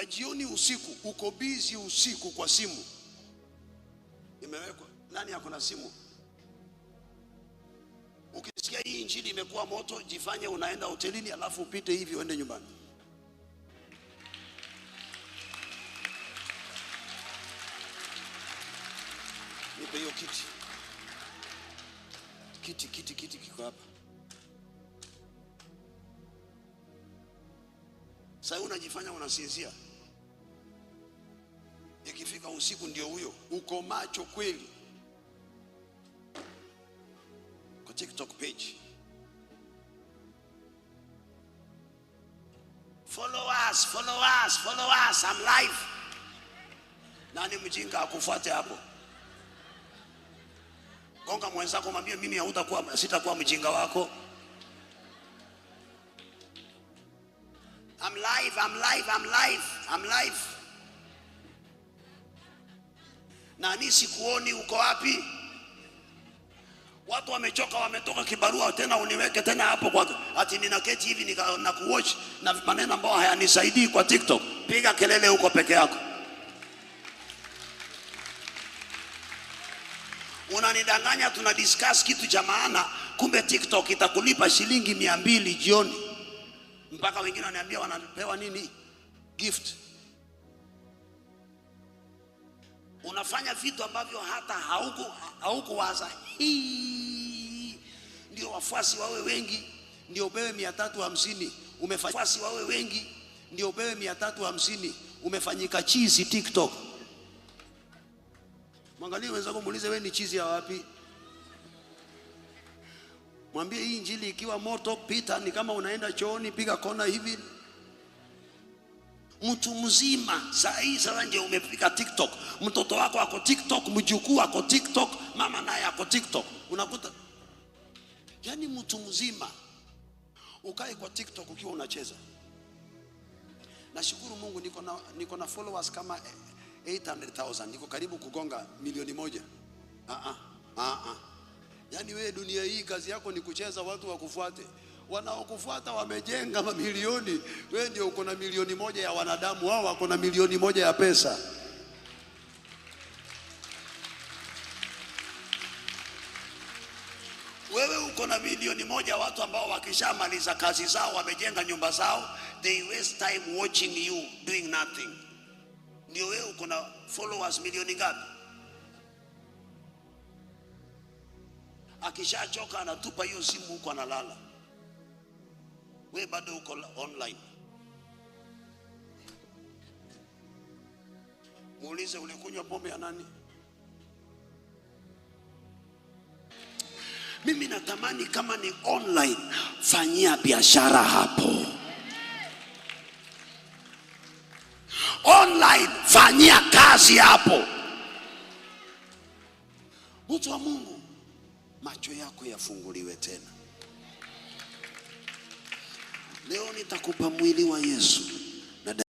ikifika jioni usiku, uko busy usiku kwa simu imewekwa. Nani yako na simu? Ukisikia hii injili imekuwa moto, jifanye unaenda hotelini alafu upite hivi uende nyumbani. Nipe hiyo kiti kiko hapa. Sasa unajifanya unasinzia. Ikifika usiku ndio huyo, uko macho kweli. Kwa TikTok page. Follow us, I'm live. Nani mjinga akufuate hapo? Gonga mwenzako mwambie mimi sitakuwa mjinga wako. I'm live. Nani sikuoni, uko wapi? Watu wamechoka, wametoka kibarua, tena uniweke tena hapo kwa ati ninaketi hivi na kuwatch na maneno ambayo hayanisaidii kwa TikTok. Piga kelele huko peke yako. Unanidanganya tuna discuss kitu cha maana, kumbe TikTok itakulipa shilingi 200 jioni. Mpaka wengine wananiambia wanapewa nini? Gift. Unafanya vitu ambavyo hata haukuwaza. Ndio wafuasi wawe wengi, ndio upewe 350. Umefanya wafuasi wawe wengi, ndio upewe 350. Umefanyika chizi TikTok. Mwangalie wenzako, muulize wewe ni chizi ya wapi? Mwambie hii injili ikiwa moto, pita, ni kama unaenda chooni, piga kona hivi. Mtu mzima sasa ndio umefika TikTok. Mtoto wako ako TikTok, mjukuu ako TikTok, mama naye ako TikTok. Unakuta yani mtu mzima ukae kwa TikTok ukiwa unacheza. Nashukuru Mungu niko na followers kama 800,000. Niko karibu kugonga 1,000,000. Yani wewe dunia hii kazi yako ni kucheza watu wakufuate. Wanaokufuata wamejenga mamilioni. Wewe ndio uko na 1,000,000 ya wanadamu, wao wako na 1,000,000 ya pesa. Wewe uko na 1,000,000 watu ambao wakishamaliza kazi zao, wamejenga nyumba zao, they waste time watching you doing nothing. Ndio wewe uko na followers milioni ngapi? Akishachoka anatupa hiyo simu huko analala. Wewe bado uko online. Muulize ulikunywa pombe ya nani? Mimi natamani kama ni online, fanyia biashara hapo. Online, fanyia kazi hapo. Mtu wa Mungu, macho yako yafunguliwe tena. Leo nitakupa mwili wa Yesu.